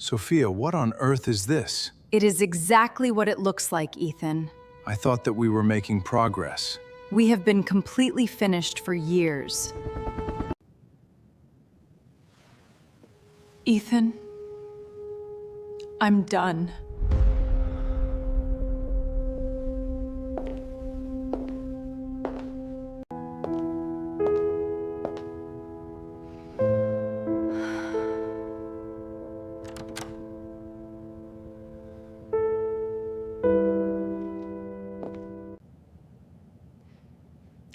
Sophia, what on earth is this? It is exactly what it looks like, Ethan. I thought that we were making progress. We have been completely finished for years. Ethan, I'm done.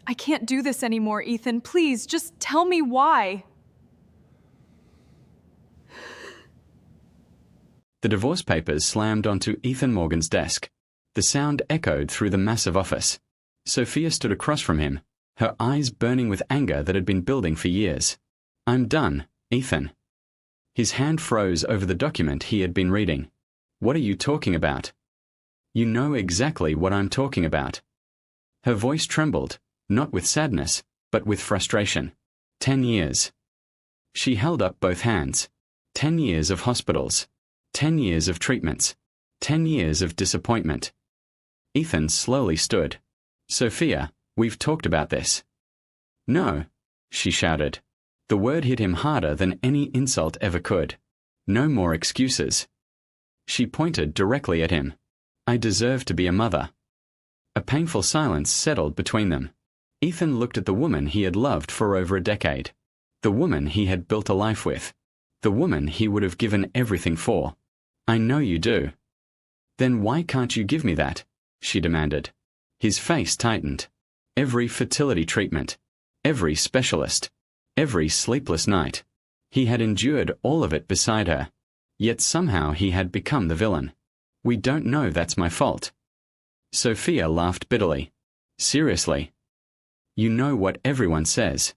I can't do this anymore, Ethan. Please, just tell me why. The divorce papers slammed onto Ethan Morgan's desk. The sound echoed through the massive office. Sophia stood across from him, her eyes burning with anger that had been building for years. "I'm done, Ethan." His hand froze over the document he had been reading. "What are you talking about?" "You know exactly what I'm talking about." Her voice trembled, not with sadness, but with frustration. 10 years. She held up both hands. 10 years of hospitals. 10 years of treatments. 10 years of disappointment. Ethan slowly stood. "Sophia, we've talked about this." "No," she shouted. The word hit him harder than any insult ever could. "No more excuses." She pointed directly at him. "I deserve to be a mother." A painful silence settled between them. Ethan looked at the woman he had loved for over a decade. The woman he had built a life with. The woman he would have given everything for. "I know you do." "Then why can't you give me that?" she demanded. His face tightened. Every fertility treatment. Every specialist. Every sleepless night. He had endured all of it beside her. Yet somehow he had become the villain. "We don't know that's my fault." Sophia laughed bitterly. "Seriously? You know what everyone says."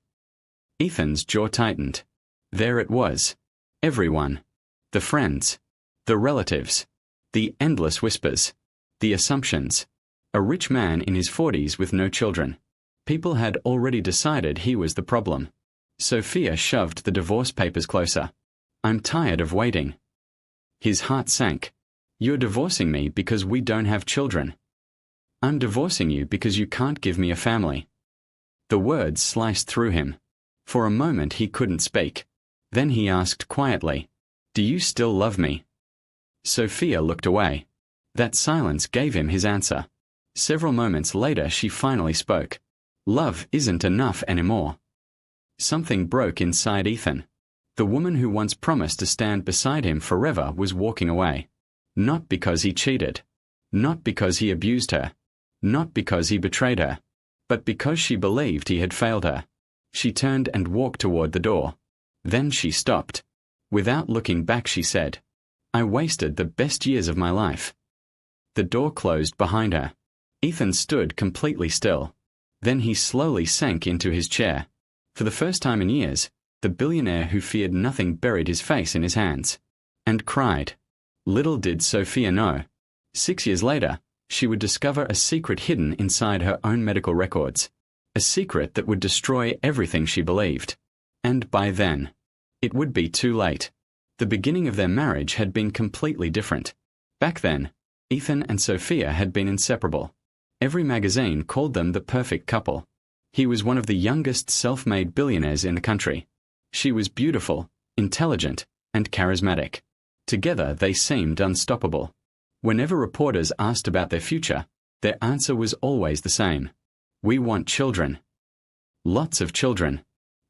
Ethan's jaw tightened. There it was. Everyone. The friends. The relatives. The endless whispers. The assumptions. A rich man in his 40s with no children. People had already decided he was the problem. Sophia shoved the divorce papers closer. "I'm tired of waiting." His heart sank. "You're divorcing me because we don't have children." "I'm divorcing you because you can't give me a family." The words sliced through him. For a moment he couldn't speak. Then he asked quietly, "Do you still love me?" Sophia looked away. That silence gave him his answer. Several moments later she finally spoke. "Love isn't enough anymore." Something broke inside Ethan. The woman who once promised to stand beside him forever was walking away. Not because he cheated. Not because he abused her. Not because he betrayed her. But because she believed he had failed her. She turned and walked toward the door. Then she stopped. Without looking back she said, "I wasted the best years of my life." The door closed behind her. Ethan stood completely still. Then he slowly sank into his chair. For the first time in years, the billionaire who feared nothing buried his face in his hands. And cried. Little did Sophia know. 6 years later, she would discover a secret hidden inside her own medical records. A secret that would destroy everything she believed. And by then, it would be too late. The beginning of their marriage had been completely different. Back then, Ethan and Sophia had been inseparable. Every magazine called them the perfect couple. He was one of the youngest self-made billionaires in the country. She was beautiful, intelligent, and charismatic. Together they seemed unstoppable. Whenever reporters asked about their future, their answer was always the same. "We want children." Lots of children.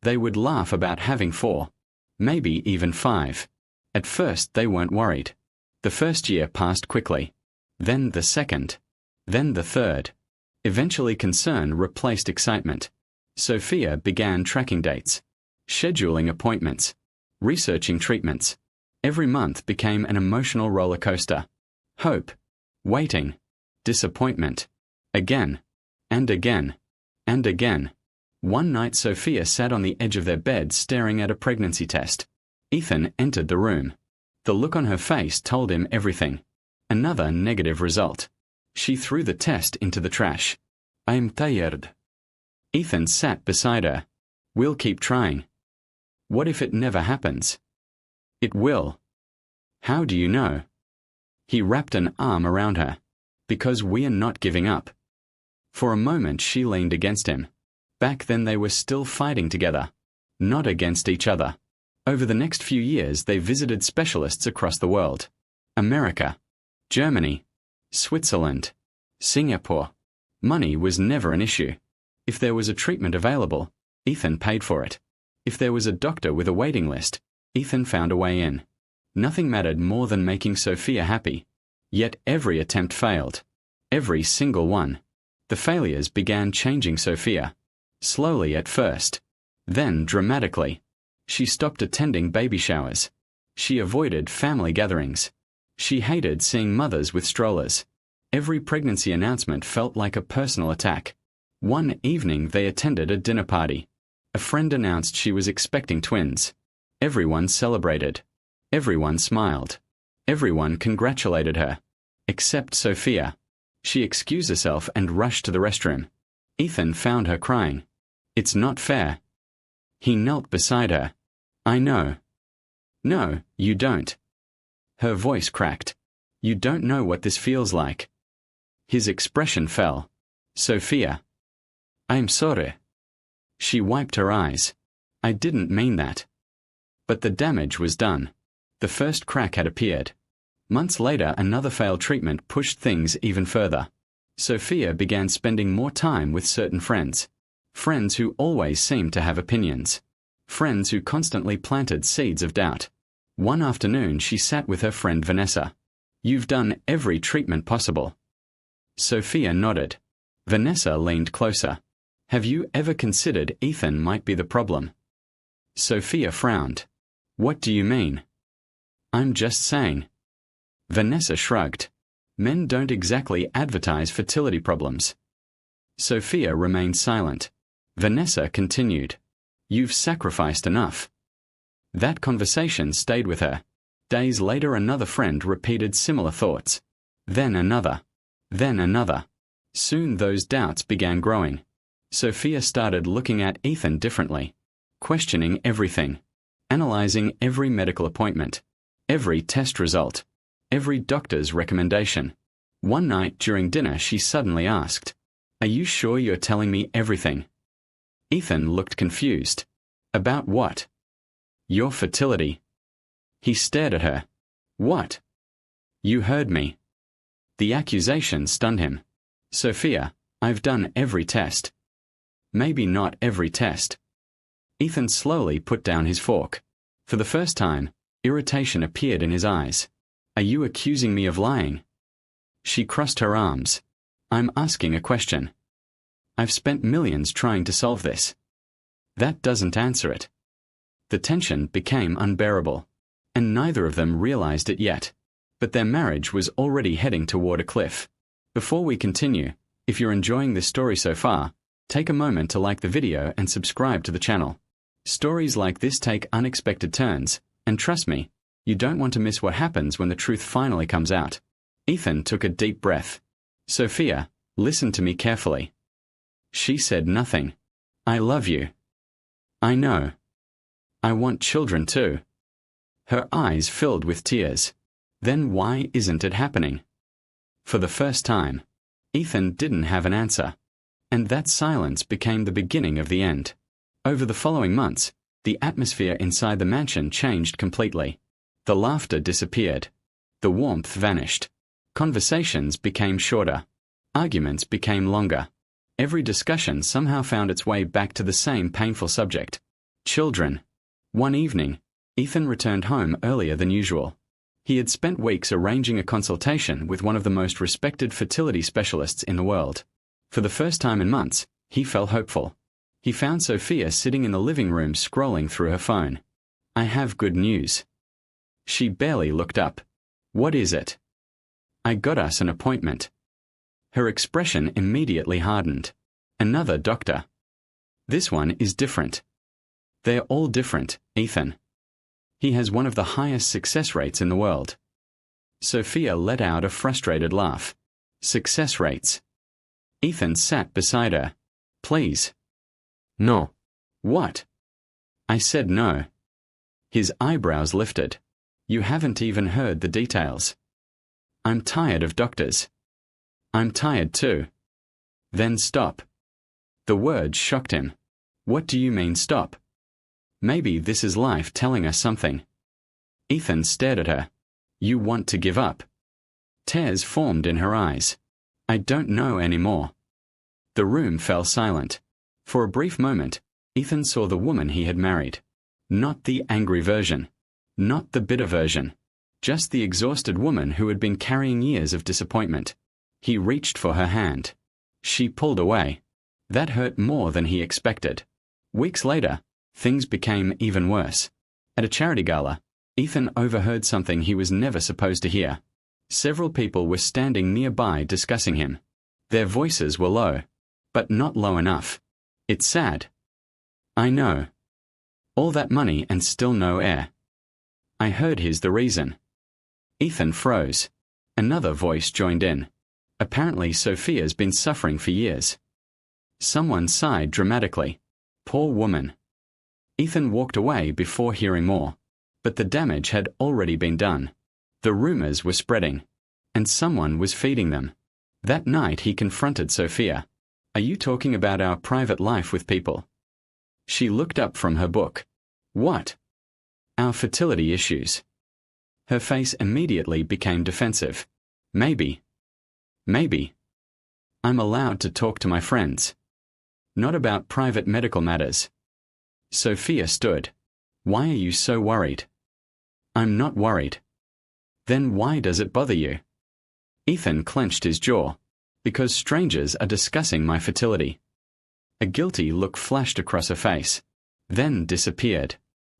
They would laugh about having 4. Maybe even 5. At first they weren't worried. The first year passed quickly. Then the second. Then the third. Eventually concern replaced excitement. Sophia began tracking dates. Scheduling appointments. Researching treatments. Every month became an emotional roller coaster. Hope. Waiting. Disappointment. Again. And again. And again. One night Sophia sat on the edge of their bed staring at a pregnancy test. Ethan entered the room. The look on her face told him everything. Another negative result. She threw the test into the trash. "I'm tired." Ethan sat beside her. "We'll keep trying." "What if it never happens?" "It will." How do you know? He wrapped an arm around her. Because we are not giving up. For a moment she leaned against him. Back then they were still fighting together. Not against each other. Over the next few years they visited specialists across the world. America, Germany, Switzerland, Singapore. Money was never an issue. If there was a treatment available, Ethan paid for it. If there was a doctor with a waiting list, Ethan found a way in. Nothing mattered more than making Sophia happy. Yet every attempt failed. Every single one. The failures began changing Sophia. Slowly at first. Then dramatically. She stopped attending baby showers. She avoided family gatherings. She hated seeing mothers with strollers. Every pregnancy announcement felt like a personal attack. One evening they attended a dinner party. A friend announced she was expecting twins. Everyone celebrated. Everyone smiled. Everyone congratulated her. Except Sophia. She excused herself and rushed to the restroom. Ethan found her crying. It's not fair. He knelt beside her. I know. No, you don't. Her voice cracked. You don't know what this feels like. His expression fell. Sophia. I'm sorry. She wiped her eyes. I didn't mean that. But the damage was done. The first crack had appeared. Months later, another failed treatment pushed things even further. Sophia began spending more time with certain friends. Friends who always seemed to have opinions. Friends who constantly planted seeds of doubt. One afternoon she sat with her friend Vanessa. You've done every treatment possible. Sophia nodded. Vanessa leaned closer. Have you ever considered Ethan might be the problem? Sophia frowned. What do you mean? I'm just saying. Vanessa shrugged. Men don't exactly advertise fertility problems. Sophia remained silent. Vanessa continued. You've sacrificed enough. That conversation stayed with her. Days later another friend repeated similar thoughts. Then another. Then another. Soon those doubts began growing. Sophia started looking at Ethan differently. Questioning everything. Analyzing every medical appointment. Every test result. Every doctor's recommendation. One night during dinner she suddenly asked, Are you sure you're telling me everything? Ethan looked confused. About what? Your fertility. He stared at her. What? You heard me. The accusation stunned him. Sophia, I've done every test. Maybe not every test. Ethan slowly put down his fork. For the first time, irritation appeared in his eyes. Are you accusing me of lying? She crossed her arms. I'm asking a question. I've spent millions trying to solve this. That doesn't answer it. The tension became unbearable, and neither of them realized it yet. But their marriage was already heading toward a cliff. Before we continue, if you're enjoying this story so far, take a moment to like the video and subscribe to the channel. Stories like this take unexpected turns, and trust me, you don't want to miss what happens when the truth finally comes out. Ethan took a deep breath. Sophia, listen to me carefully. She said nothing. I love you. I know. I want children too. Her eyes filled with tears. Then why isn't it happening? For the first time, Ethan didn't have an answer. And that silence became the beginning of the end. Over the following months, the atmosphere inside the mansion changed completely. The laughter disappeared. The warmth vanished. Conversations became shorter. Arguments became longer. Every discussion somehow found its way back to the same painful subject. Children. One evening, Ethan returned home earlier than usual. He had spent weeks arranging a consultation with one of the most respected fertility specialists in the world. For the first time in months, he felt hopeful. He found Sophia sitting in the living room scrolling through her phone. I have good news. She barely looked up. What is it? I got us an appointment. Her expression immediately hardened. Another doctor. This one is different. They're all different, Ethan. He has one of the highest success rates in the world. Sophia let out a frustrated laugh. Success rates. Ethan sat beside her. Please. No. What? I said no. His eyebrows lifted. You haven't even heard the details. I'm tired of doctors. I'm tired too. Then stop. The words shocked him. What do you mean stop? Maybe this is life telling us something. Ethan stared at her. You want to give up? Tears formed in her eyes. I don't know anymore. The room fell silent. For a brief moment, Ethan saw the woman he had married. Not the angry version. Not the bitter version. Just the exhausted woman who had been carrying years of disappointment. He reached for her hand. She pulled away. That hurt more than he expected. Weeks later, things became even worse. At a charity gala, Ethan overheard something he was never supposed to hear. Several people were standing nearby discussing him. Their voices were low, but not low enough. It's sad. I know. All that money and still no heir. I heard he's the reason. Ethan froze. Another voice joined in. Apparently Sophia's been suffering for years. Someone sighed dramatically. Poor woman. Ethan walked away before hearing more. But the damage had already been done. The rumors were spreading. And someone was feeding them. That night he confronted Sophia. Are you talking about our private life with people? She looked up from her book. What? Our fertility issues. Her face immediately became defensive. Maybe. Maybe. I'm allowed to talk to my friends. Not about private medical matters. Sophia stood. Why are you so worried? I'm not worried. Then why does it bother you? Ethan clenched his jaw. Because strangers are discussing my fertility. A guilty look flashed across her face. Then disappeared.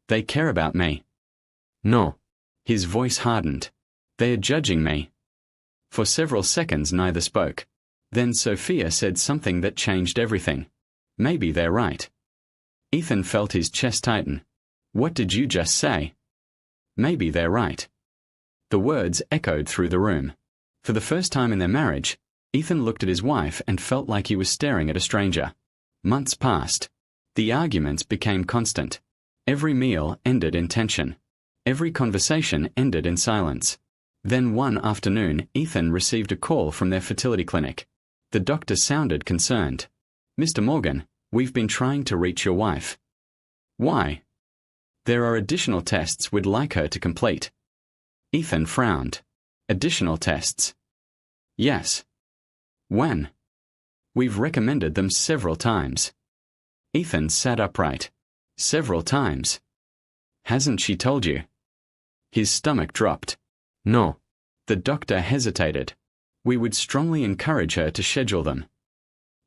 They care about me. No. His voice hardened. They are judging me. For several seconds neither spoke. Then Sophia said something that changed everything. Maybe they're right. Ethan felt his chest tighten. What did you just say? Maybe they're right. The words echoed through the room. For the first time in their marriage, Ethan looked at his wife and felt like he was staring at a stranger. Months passed. The arguments became constant. Every meal ended in tension. Every conversation ended in silence. Then one afternoon, Ethan received a call from their fertility clinic. The doctor sounded concerned. Mr. Morgan, we've been trying to reach your wife. Why? There are additional tests we'd like her to complete. Ethan frowned. Additional tests? Yes. When? We've recommended them several times. Ethan sat upright. Several times. Hasn't she told you? His stomach dropped. No. The doctor hesitated. We would strongly encourage her to schedule them.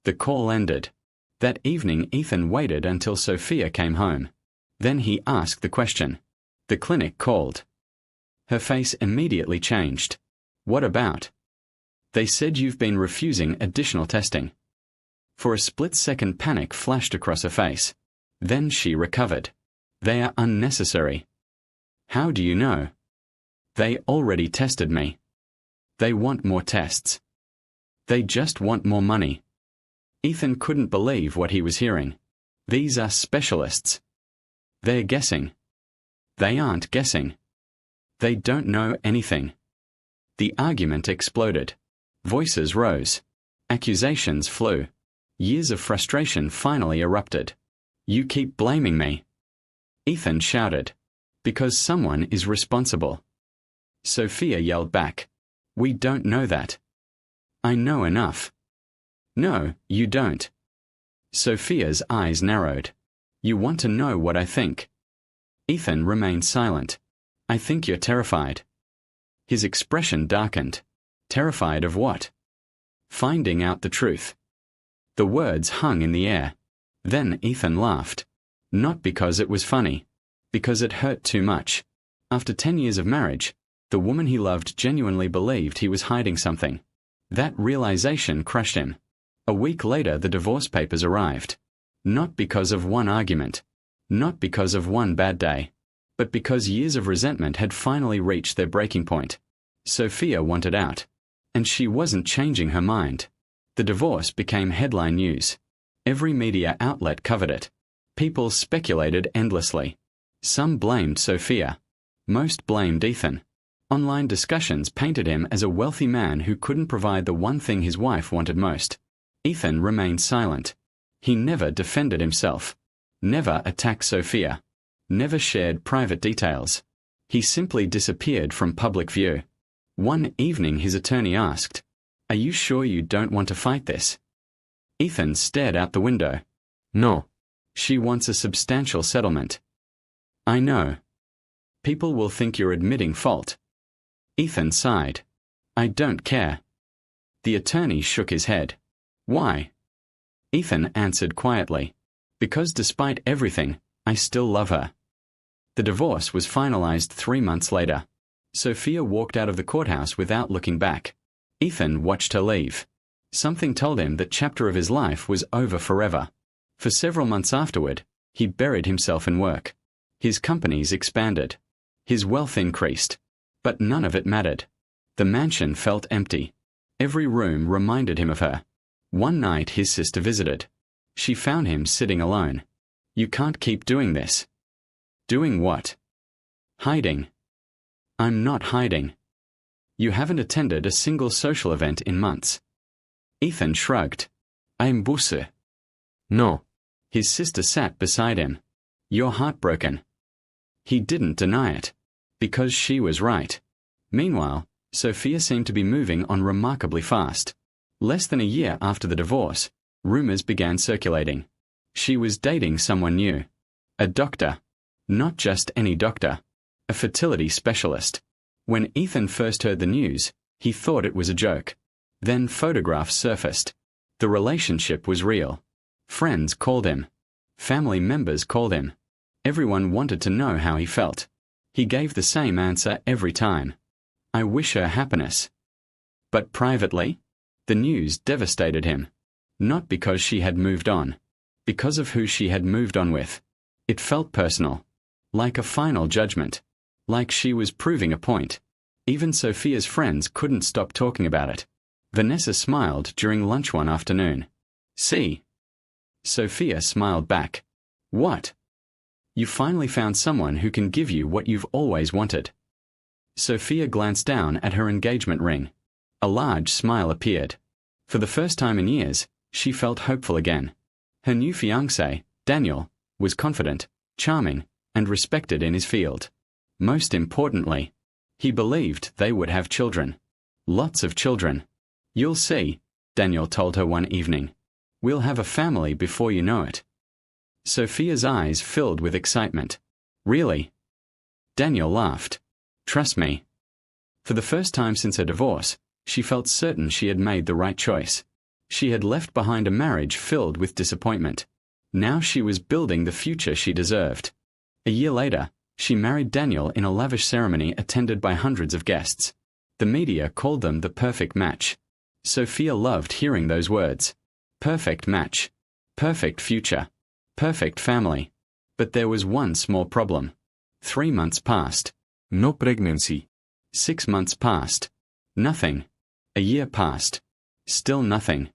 The call ended. That evening Ethan waited until Sophia came home. Then he asked the question. The clinic called. Her face immediately changed. What about? They said you've been refusing additional testing. For a split second panic flashed across her face. Then she recovered. They are unnecessary. How do you know? They already tested me. They want more tests. They just want more money. Ethan couldn't believe what he was hearing. These are specialists. They're guessing. They aren't guessing. They don't know anything. The argument exploded. Voices rose. Accusations flew. Years of frustration finally erupted. You keep blaming me. Ethan shouted. Because someone is responsible. Sophia yelled back. We don't know that. I know enough. No, you don't. Sophia's eyes narrowed. You want to know what I think. Ethan remained silent. I think you're terrified. His expression darkened. Terrified of what? Finding out the truth. The words hung in the air. Then Ethan laughed. Not because it was funny. Because it hurt too much. After 10 years of marriage, the woman he loved genuinely believed he was hiding something. That realization crushed him. A week later the divorce papers arrived. Not because of one argument. Not because of one bad day. But because years of resentment had finally reached their breaking point. Sophia wanted out. And she wasn't changing her mind. The divorce became headline news. Every media outlet covered it. People speculated endlessly. Some blamed Sophia. Most blamed Ethan. Online discussions painted him as a wealthy man who couldn't provide the one thing his wife wanted most. Ethan remained silent. He never defended himself, never attacked Sophia, never shared private details. He simply disappeared from public view. One evening his attorney asked, "Are you sure you don't want to fight this?" Ethan stared out the window. "No. She wants a substantial settlement." "I know. People will think you're admitting fault." Ethan sighed. "I don't care." The attorney shook his head. "Why?" Ethan answered quietly, "Because despite everything, I still love her." The divorce was finalized 3 months later. Sophia walked out of the courthouse without looking back. Ethan watched her leave. Something told him that chapter of his life was over forever. For several months afterward, he buried himself in work. His companies expanded. His wealth increased. But none of it mattered. The mansion felt empty. Every room reminded him of her. One night his sister visited. She found him sitting alone. "You can't keep doing this." "Doing what?" "Hiding." "I'm not hiding." "You haven't attended a single social event in months." Ethan shrugged. "I'm busse." "No." His sister sat beside him. "You're heartbroken." He didn't deny it. Because she was right. Meanwhile, Sophia seemed to be moving on remarkably fast. Less than a year after the divorce, rumors began circulating. She was dating someone new. A doctor. Not just any doctor. A fertility specialist. When Ethan first heard the news, he thought it was a joke. Then photographs surfaced. The relationship was real. Friends called him. Family members called him. Everyone wanted to know how he felt. He gave the same answer every time. "I wish her happiness." But privately, the news devastated him. Not because she had moved on. Because of who she had moved on with. It felt personal. Like a final judgment. Like she was proving a point. Even Sophia's friends couldn't stop talking about it. Vanessa smiled during lunch one afternoon. "See?" Sophia smiled back. "What?" "You finally found someone who can give you what you've always wanted." Sophia glanced down at her engagement ring. A large smile appeared. For the first time in years, she felt hopeful again. Her new fiancé, Daniel, was confident, charming, and respected in his field. Most importantly, he believed they would have children. Lots of children. "You'll see," Daniel told her one evening. "We'll have a family before you know it." Sophia's eyes filled with excitement. "Really?" Daniel laughed. "Trust me." For the first time since her divorce, she felt certain she had made the right choice. She had left behind a marriage filled with disappointment. Now she was building the future she deserved. A year later, she married Daniel in a lavish ceremony attended by hundreds of guests. The media called them the perfect match. Sophia loved hearing those words. Perfect match. Perfect future. Perfect family. But there was one small problem. 3 months passed. No pregnancy. 6 months passed. Nothing. A year passed. Still nothing.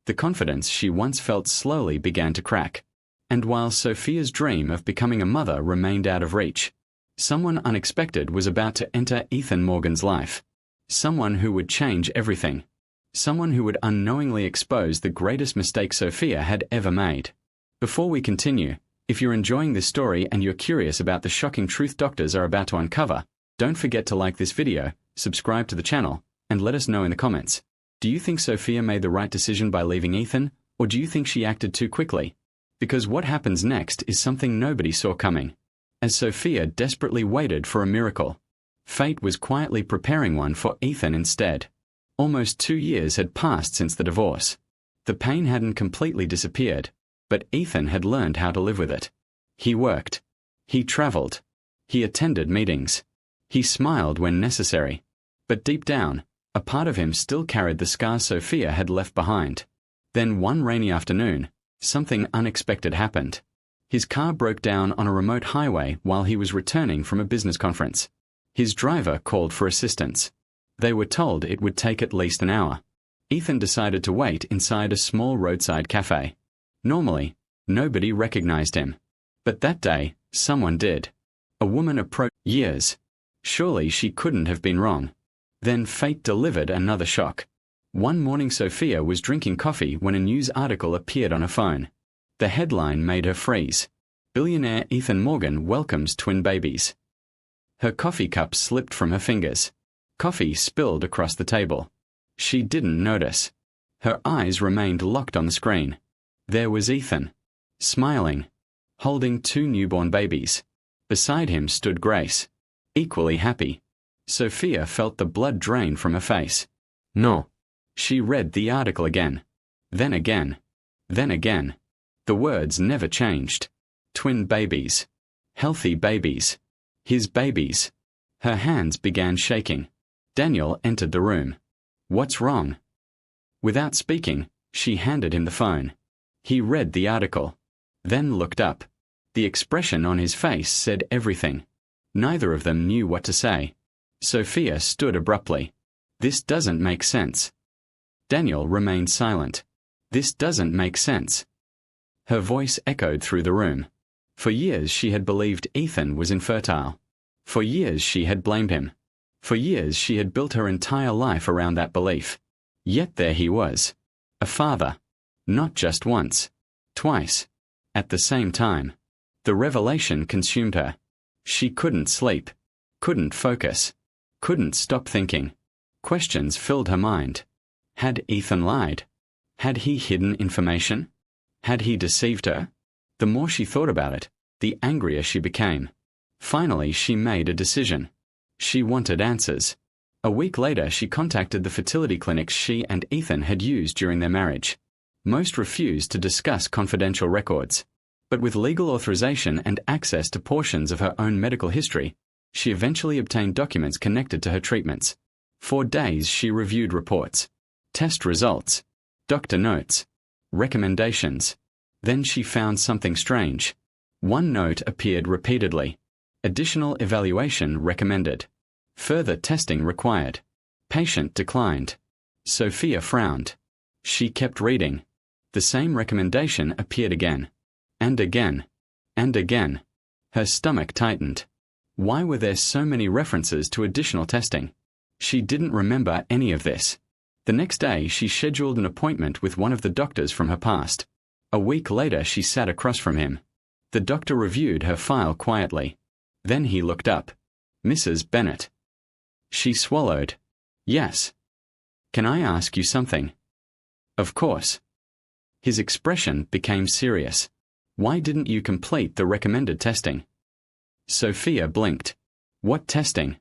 The confidence she once felt slowly began to crack. And while Sophia's dream of becoming a mother remained out of reach, someone unexpected was about to enter Ethan Morgan's life. Someone who would change everything. Someone who would unknowingly expose the greatest mistake Sophia had ever made. Before we continue, if you're enjoying this story and you're curious about the shocking truth doctors are about to uncover, don't forget to like this video, subscribe to the channel, and let us know in the comments. Do you think Sophia made the right decision by leaving Ethan, or do you think she acted too quickly? Because what happens next is something nobody saw coming. As Sophia desperately waited for a miracle, fate was quietly preparing one for Ethan instead. Almost 2 years had passed since the divorce. The pain hadn't completely disappeared, but Ethan had learned how to live with it. He worked. He traveled. He attended meetings. He smiled when necessary. But deep down, a part of him still carried the scars Sophia had left behind. Then one rainy afternoon, something unexpected happened. His car broke down on a remote highway while he was returning from a business conference. His driver called for assistance. They were told it would take at least an hour. Ethan decided to wait inside a small roadside cafe. Normally, nobody recognized him. But that day, someone did. A woman approached. Years. Surely she couldn't have been wrong. Then fate delivered another shock. One morning Sophia was drinking coffee when a news article appeared on her phone. The headline made her freeze. Billionaire Ethan Morgan welcomes twin babies. Her coffee cup slipped from her fingers. Coffee spilled across the table. She didn't notice. Her eyes remained locked on the screen. There was Ethan, smiling, holding two newborn babies. Beside him stood Grace, equally happy. Sophia felt the blood drain from her face. No. She read the article again. Then again. Then again. The words never changed. Twin babies. Healthy babies. His babies. Her hands began shaking. Daniel entered the room. What's wrong? Without speaking, she handed him the phone. He read the article. Then looked up. The expression on his face said everything. Neither of them knew what to say. Sophia stood abruptly. This doesn't make sense. Daniel remained silent. This doesn't make sense. Her voice echoed through the room. For years she had believed Ethan was infertile. For years she had blamed him. For years she had built her entire life around that belief. Yet there he was. A father. Not just once. Twice. At the same time. The revelation consumed her. She couldn't sleep. Couldn't focus. Couldn't stop thinking. Questions filled her mind. Had Ethan lied? Had he hidden information? Had he deceived her? The more she thought about it, the angrier she became. Finally, she made a decision. She wanted answers. A week later, she contacted the fertility clinics she and Ethan had used during their marriage. Most refused to discuss confidential records. But with legal authorization and access to portions of her own medical history, she eventually obtained documents connected to her treatments. For days, she reviewed reports, test results, doctor notes, recommendations. Then she found something strange. One note appeared repeatedly. Additional evaluation recommended. Further testing required. Patient declined. Sophia frowned. She kept reading. The same recommendation appeared again. And again. And again. Her stomach tightened. Why were there so many references to additional testing? She didn't remember any of this. The next day, she scheduled an appointment with one of the doctors from her past. A week later, she sat across from him. The doctor reviewed her file quietly. Then he looked up. Mrs. Bennett. She swallowed. Yes. Can I ask you something? Of course. His expression became serious. Why didn't you complete the recommended testing? Sophia blinked. What testing?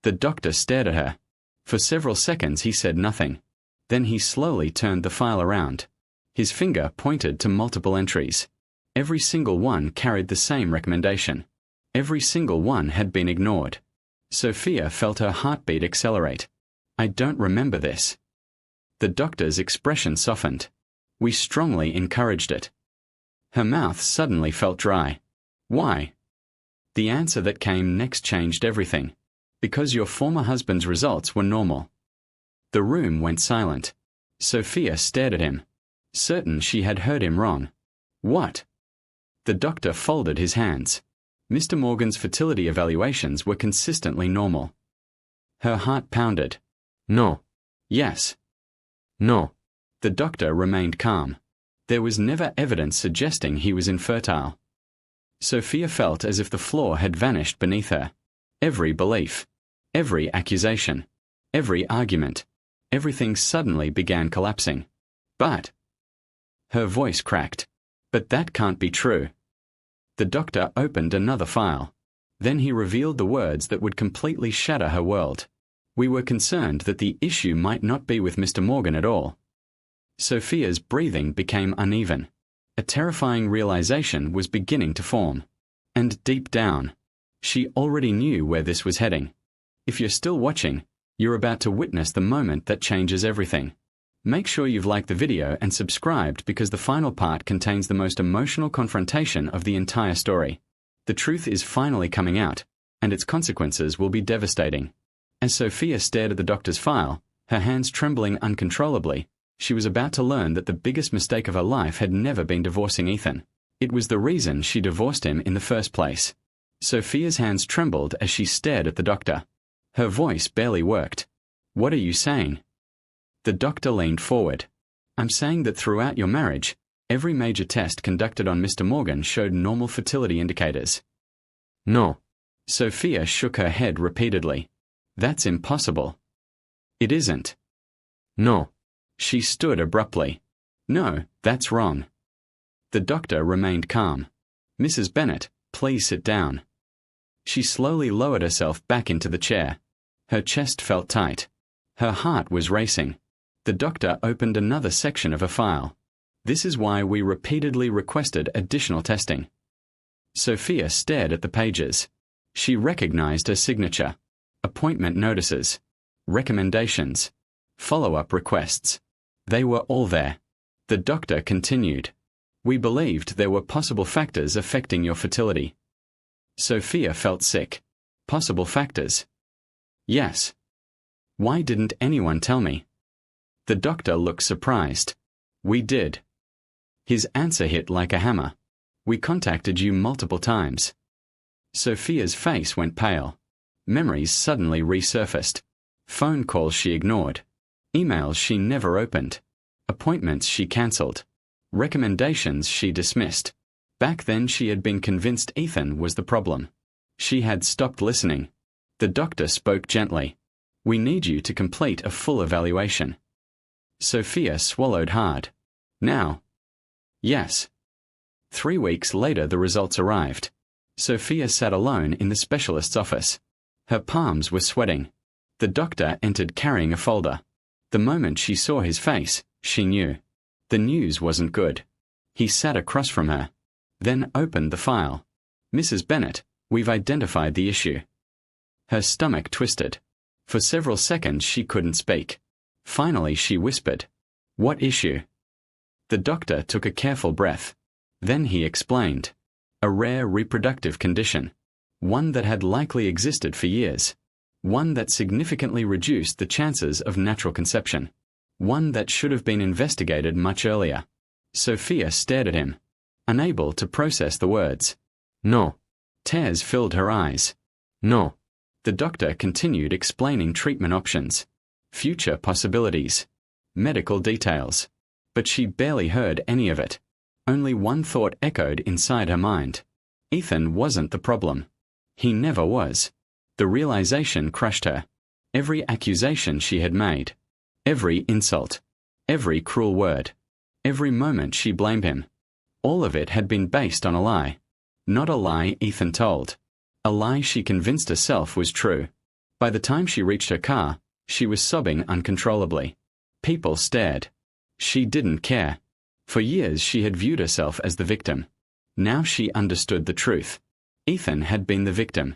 The doctor stared at her. For several seconds he said nothing. Then he slowly turned the file around. His finger pointed to multiple entries. Every single one carried the same recommendation. Every single one had been ignored. Sophia felt her heartbeat accelerate. I don't remember this. The doctor's expression softened. We strongly encouraged it. Her mouth suddenly felt dry. Why? The answer that came next changed everything. Because your former husband's results were normal. The room went silent. Sophia stared at him, certain she had heard him wrong. What? The doctor folded his hands. Mr. Morgan's fertility evaluations were consistently normal. Her heart pounded. No. Yes. No. The doctor remained calm. There was never evidence suggesting he was infertile. Sophia felt as if the floor had vanished beneath her. Every belief, every accusation, every argument, everything suddenly began collapsing. But... Her voice cracked. But that can't be true. The doctor opened another file. Then he revealed the words that would completely shatter her world. We were concerned that the issue might not be with Mr. Morgan at all. Sophia's breathing became uneven. A terrifying realization was beginning to form. And deep down, she already knew where this was heading. If you're still watching, you're about to witness the moment that changes everything. Make sure you've liked the video and subscribed because the final part contains the most emotional confrontation of the entire story. The truth is finally coming out, and its consequences will be devastating. As Sophia stared at the doctor's file, her hands trembling uncontrollably, she was about to learn that the biggest mistake of her life had never been divorcing Ethan. It was the reason she divorced him in the first place. Sophia's hands trembled as she stared at the doctor. Her voice barely worked. "What are you saying?" The doctor leaned forward. "I'm saying that throughout your marriage, every major test conducted on Mr. Morgan showed normal fertility indicators." "No." Sophia shook her head repeatedly. "That's impossible." "It isn't." "No." She stood abruptly. "No, that's wrong." The doctor remained calm. "Mrs. Bennet, please sit down." She slowly lowered herself back into the chair. Her chest felt tight. Her heart was racing. The doctor opened another section of a file. "This is why we repeatedly requested additional testing." Sophia stared at the pages. She recognized her signature. Appointment notices. Recommendations. Follow-up requests. They were all there. The doctor continued. "We believed there were possible factors affecting your fertility." Sophia felt sick. Possible factors? Yes. Why didn't anyone tell me? The doctor looked surprised. "We did." His answer hit like a hammer. "We contacted you multiple times." Sophia's face went pale. Memories suddenly resurfaced. Phone calls she ignored. Emails she never opened. Appointments she cancelled. Recommendations she dismissed. Back then she had been convinced Ethan was the problem. She had stopped listening. The doctor spoke gently. "We need you to complete a full evaluation." Sophia swallowed hard. "Now?" "Yes." 3 weeks later the results arrived. Sophia sat alone in the specialist's office. Her palms were sweating. The doctor entered carrying a folder. The moment she saw his face, she knew. The news wasn't good. He sat across from her. Then opened the file. "Mrs. Bennet, we've identified the issue." Her stomach twisted. For several seconds she couldn't speak. Finally she whispered, "What issue?" The doctor took a careful breath. Then he explained. A rare reproductive condition. One that had likely existed for years. One that significantly reduced the chances of natural conception. One that should have been investigated much earlier. Sophia stared at him, unable to process the words. "No." Tears filled her eyes. "No." The doctor continued explaining treatment options, future possibilities, medical details. But she barely heard any of it. Only one thought echoed inside her mind. Ethan wasn't the problem. He never was. The realization crushed her. Every accusation she had made. Every insult. Every cruel word. Every moment she blamed him. All of it had been based on a lie. Not a lie Ethan told. A lie she convinced herself was true. By the time she reached her car, she was sobbing uncontrollably. People stared. She didn't care. For years she had viewed herself as the victim. Now she understood the truth. Ethan had been the victim.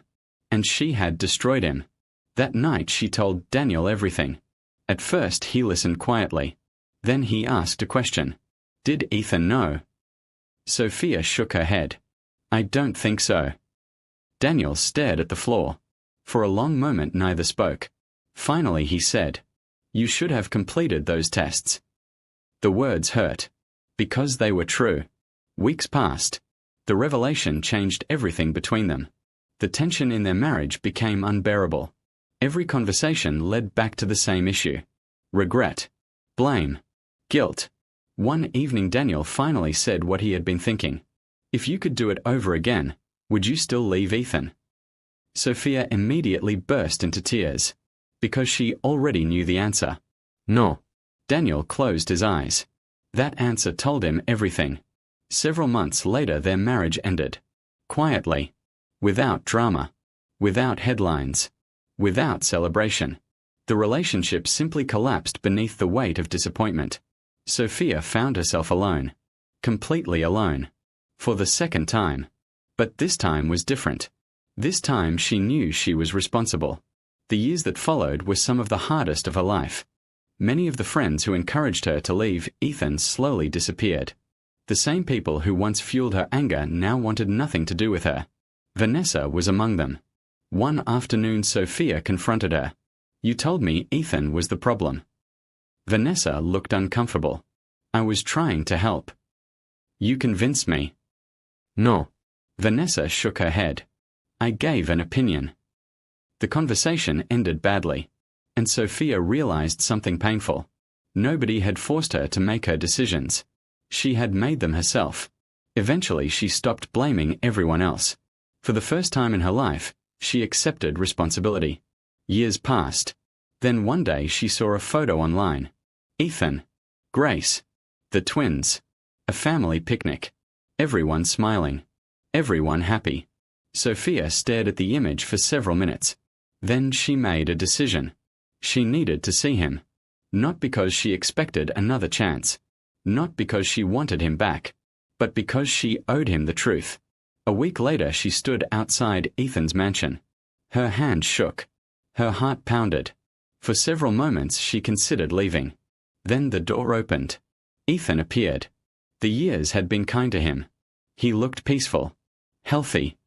And she had destroyed him. That night she told Daniel everything. At first he listened quietly. Then he asked a question. Did Ethan know? Sophia shook her head. I don't think so. Daniel stared at the floor. For a long moment neither spoke. Finally he said, "You should have completed those tests." The words hurt. Because they were true. Weeks passed. The revelation changed everything between them. The tension in their marriage became unbearable. Every conversation led back to the same issue. Regret. Blame. Guilt. One evening Daniel finally said what he had been thinking. If you could do it over again, would you still leave Ethan? Sophia immediately burst into tears. Because she already knew the answer. No. Daniel closed his eyes. That answer told him everything. Several months later their marriage ended. Quietly. Without drama. Without headlines. Without celebration. The relationship simply collapsed beneath the weight of disappointment. Sophia found herself alone. Completely alone. For the second time. But this time was different. This time she knew she was responsible. The years that followed were some of the hardest of her life. Many of the friends who encouraged her to leave Ethan slowly disappeared. The same people who once fueled her anger now wanted nothing to do with her. Vanessa was among them. One afternoon Sophia confronted her. You told me Ethan was the problem. Vanessa looked uncomfortable. I was trying to help. You convinced me. No. Vanessa shook her head. I gave an opinion. The conversation ended badly, and Sophia realized something painful. Nobody had forced her to make her decisions. She had made them herself. Eventually, she stopped blaming everyone else. For the first time in her life, she accepted responsibility. Years passed. Then one day she saw a photo online. Ethan, Grace, the twins, a family picnic. Everyone smiling. Everyone happy. Sophia stared at the image for several minutes. Then she made a decision. She needed to see him. Not because she expected another chance. Not because she wanted him back. But because she owed him the truth. A week later she stood outside Ethan's mansion. Her hand shook. Her heart pounded. For several moments she considered leaving. Then the door opened. Ethan appeared. The years had been kind to him. He looked peaceful. Healthy.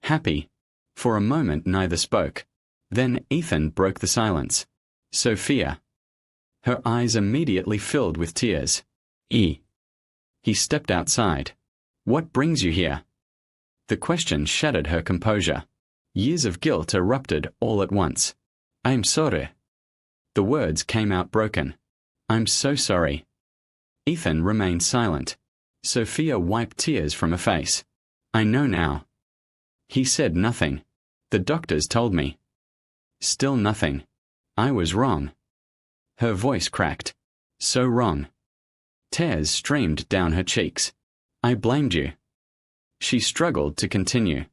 Happy. For a moment neither spoke. Then Ethan broke the silence. Sophia. Her eyes immediately filled with tears. He stepped outside. What brings you here? The question shattered her composure. Years of guilt erupted all at once. I'm sorry. The words came out broken. I'm so sorry. Ethan remained silent. Sophia wiped tears from her face. I know now. He said nothing. The doctors told me. Still nothing. I was wrong. Her voice cracked. So wrong. Tears streamed down her cheeks. I blamed you. She struggled to continue.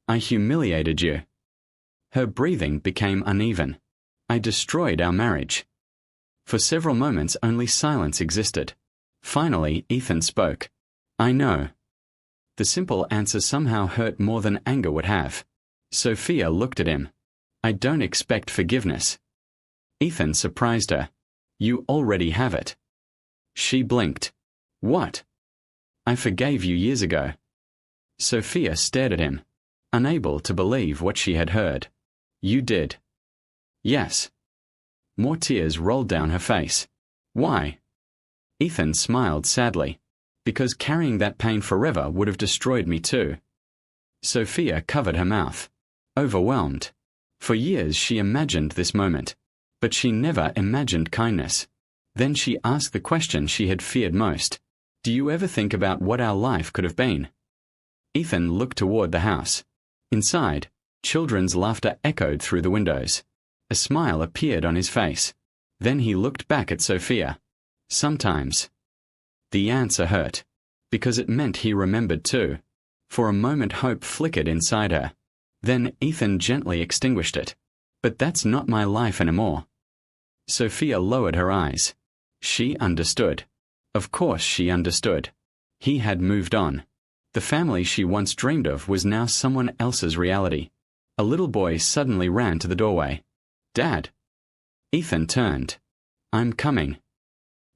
I humiliated you. Her breathing became uneven. I destroyed our marriage. For several moments only silence existed. Finally, Ethan spoke. I know. The simple answer somehow hurt more than anger would have. Sophia looked at him. I don't expect forgiveness. Ethan surprised her. You already have it. She blinked. What? I forgave you years ago. Sophia stared at him, unable to believe what she had heard. You did. Yes. More tears rolled down her face. Why? Ethan smiled sadly. Because carrying that pain forever would have destroyed me too. Sophia covered her mouth. Overwhelmed. For years she imagined this moment. But she never imagined kindness. Then she asked the question she had feared most. Do you ever think about what our life could have been? Ethan looked toward the house. Inside, children's laughter echoed through the windows. A smile appeared on his face. Then he looked back at Sophia. Sometimes. The answer hurt. Because it meant he remembered too. For a moment hope flickered inside her. Then Ethan gently extinguished it. But that's not my life anymore. Sophia lowered her eyes. She understood. Of course she understood. He had moved on. The family she once dreamed of was now someone else's reality. A little boy suddenly ran to the doorway. Dad! Ethan turned. I'm coming.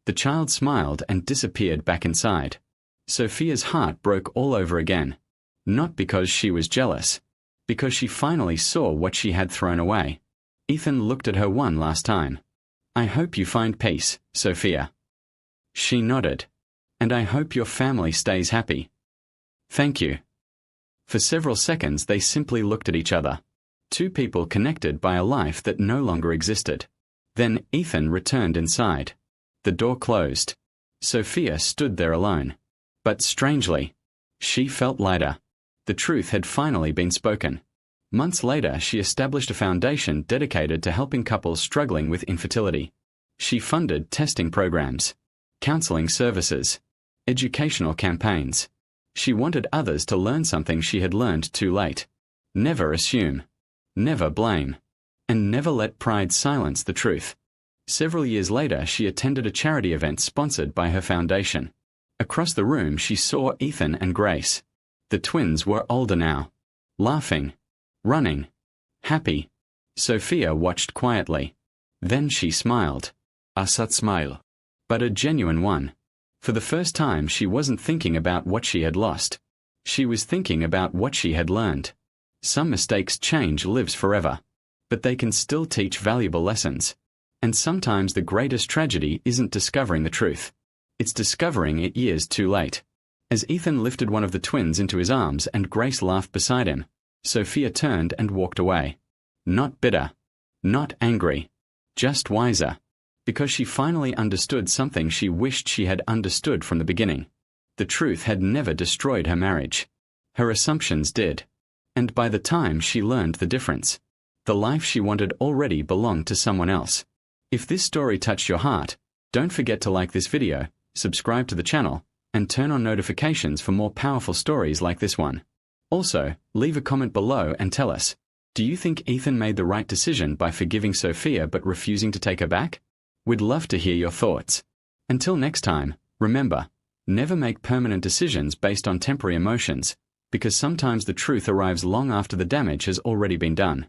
The child smiled and disappeared back inside. Sophia's heart broke all over again. Not because she was jealous. Because she finally saw what she had thrown away. Ethan looked at her one last time. I hope you find peace, Sophia. She nodded. And I hope your family stays happy. Thank you. For several seconds they simply looked at each other. Two people connected by a life that no longer existed. Then Ethan returned inside. The door closed. Sophia stood there alone. But strangely, she felt lighter. The truth had finally been spoken. Months later, she established a foundation dedicated to helping couples struggling with infertility. She funded testing programs, counseling services, educational campaigns. She wanted others to learn something she had learned too late. Never assume. Never blame. And never let pride silence the truth. Several years later, she attended a charity event sponsored by her foundation. Across the room, she saw Ethan and Grace. The twins were older now. Laughing. Running. Happy. Sophia watched quietly. Then she smiled. A sad smile. But a genuine one. For the first time, she wasn't thinking about what she had lost. She was thinking about what she had learned. Some mistakes change lives forever. But they can still teach valuable lessons. And sometimes the greatest tragedy isn't discovering the truth. It's discovering it years too late. As Ethan lifted one of the twins into his arms and Grace laughed beside him, Sophia turned and walked away. Not bitter, not angry, just wiser, because she finally understood something she wished she had understood from the beginning. The truth had never destroyed her marriage. Her assumptions did. And by the time she learned the difference, the life she wanted already belonged to someone else. If this story touched your heart, don't forget to like this video, subscribe to the channel, and turn on notifications for more powerful stories like this one. Also, leave a comment below and tell us, do you think Ethan made the right decision by forgiving Sophia but refusing to take her back? We'd love to hear your thoughts. Until next time, remember, never make permanent decisions based on temporary emotions, because sometimes the truth arrives long after the damage has already been done.